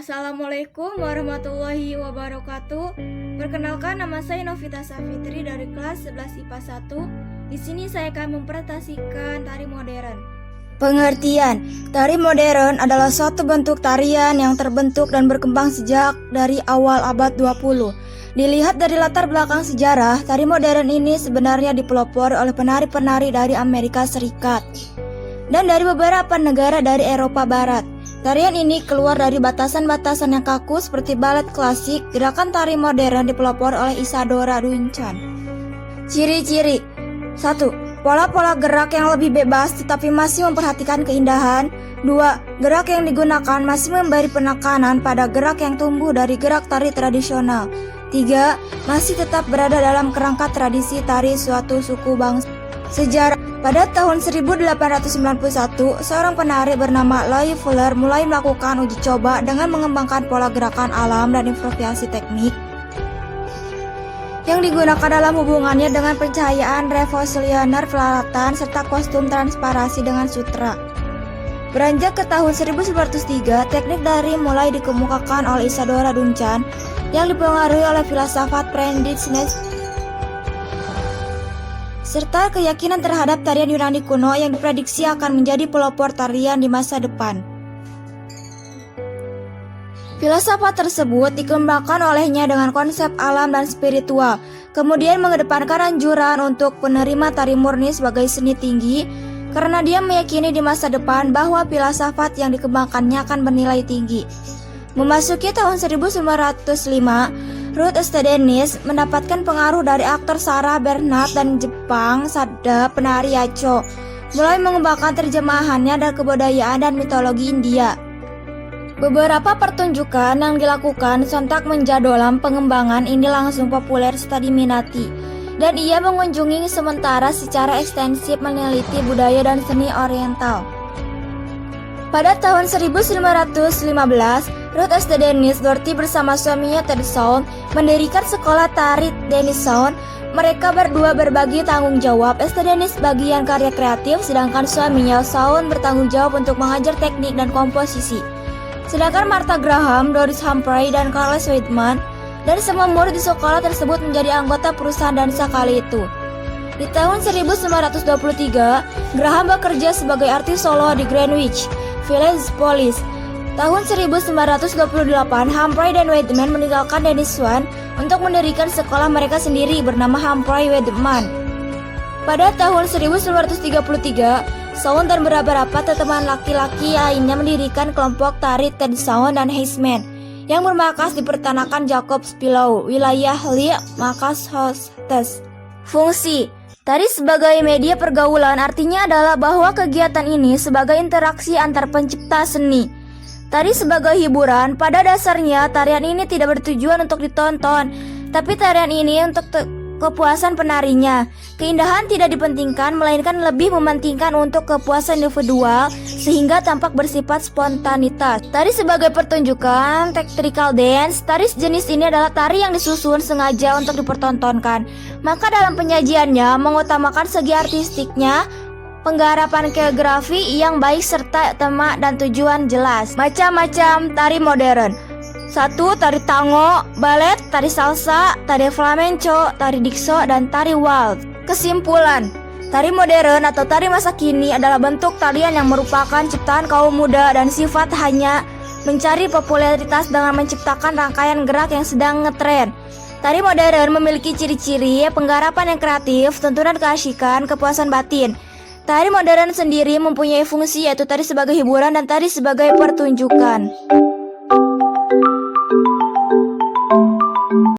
Assalamualaikum warahmatullahi wabarakatuh. Perkenalkan, nama saya Novita Safitri dari kelas 11 IPA 1. Di sini saya akan mempresentasikan tari modern. Pengertian, tari modern adalah suatu bentuk tarian yang terbentuk dan berkembang sejak dari awal abad 20. Dilihat dari latar belakang sejarah, tari modern ini sebenarnya dipelopori oleh penari-penari dari Amerika Serikat dan dari beberapa negara dari Eropa Barat. Tarian ini keluar dari batasan-batasan yang kaku seperti balet klasik. Gerakan tari modern dipelopori oleh Isadora Duncan. Ciri-ciri: 1. Pola-pola gerak yang lebih bebas tetapi masih memperhatikan keindahan. 2. Gerak yang digunakan masih memberi penekanan pada gerak yang tumbuh dari gerak tari tradisional. 3. Masih tetap berada dalam kerangka tradisi tari suatu suku bangsa. Sejarah: pada tahun 1891, seorang penari bernama Loie Fuller mulai melakukan uji coba dengan mengembangkan pola gerakan alam dan improvisasi teknik yang digunakan dalam hubungannya dengan pencahayaan revolusioner, peralatan, serta kostum transparasi dengan sutra. Beranjak ke tahun 1903, teknik tari mulai dikemukakan oleh Isadora Duncan yang dipengaruhi oleh filsafat Friedrich Nietzsche serta keyakinan terhadap tarian Yunani kuno yang diprediksi akan menjadi pelopor tarian di masa depan. Filsafat tersebut dikembangkan olehnya dengan konsep alam dan spiritual, kemudian mengedepankan anjuran untuk penerima tari murni sebagai seni tinggi, karena dia meyakini di masa depan bahwa filsafat yang dikembangkannya akan bernilai tinggi. Memasuki tahun 1905, Ruth St. Denis mendapatkan pengaruh dari aktor Sarah Bernhardt dan Jepang Sada penari Yacho, mulai mengembangkan terjemahannya dan kebudayaan dan mitologi India. Beberapa pertunjukan yang dilakukan sontak menjadi pengembangan ini langsung populer serta diminati, dan ia mengunjungi sementara secara ekstensif meneliti budaya dan seni oriental. Pada tahun 1915, Ruth St. Denis Dorothy bersama suaminya Ted Sound mendirikan sekolah tari Denis Sound. Mereka berdua berbagi tanggung jawab. St. Denis bagian karya kreatif, sedangkan suaminya Sound bertanggung jawab untuk mengajar teknik dan komposisi. Sedangkan Martha Graham, Doris Humphrey, dan Carles Whitman dan semua murid di sekolah tersebut menjadi anggota perusahaan dansa kali itu. Di tahun 1923, Graham bekerja sebagai artis solo di Greenwich Village Police. Tahun 1928, Humphrey dan Whitman meninggalkan Denis Swan untuk mendirikan sekolah mereka sendiri bernama Humphrey Whitman. Pada tahun 1933, Sound dan beberapa teman laki-laki lainnya mendirikan kelompok tari Ted Sound dan Heisman yang bermarkas di peternakan Jacobs Pillow, wilayah Lee, Massachusetts. Fungsi tari sebagai media pergaulan artinya adalah bahwa kegiatan ini sebagai interaksi antar pencipta seni. Tari sebagai hiburan, pada dasarnya tarian ini tidak bertujuan untuk ditonton, tapi tarian ini untuk kepuasan penarinya. Keindahan tidak dipentingkan, melainkan lebih mementingkan untuk kepuasan individual sehingga tampak bersifat spontanitas. Tari sebagai pertunjukan, theatrical dance, tari jenis ini adalah tari yang disusun sengaja untuk dipertontonkan. Maka dalam penyajiannya mengutamakan segi artistiknya, penggarapan koreografi yang baik serta tema dan tujuan jelas. Macam-macam tari modern: 1. Tari tango, balet, tari salsa, tari flamenco, tari dixo, dan tari waltz. Kesimpulan: tari modern atau tari masa kini adalah bentuk tarian yang merupakan ciptaan kaum muda dan sifat hanya mencari popularitas dengan menciptakan rangkaian gerak yang sedang ngetren. Tari modern memiliki ciri-ciri penggarapan yang kreatif, tuntunan keasikan, kepuasan batin. Tari modern sendiri mempunyai fungsi yaitu tari sebagai hiburan dan tari sebagai pertunjukan.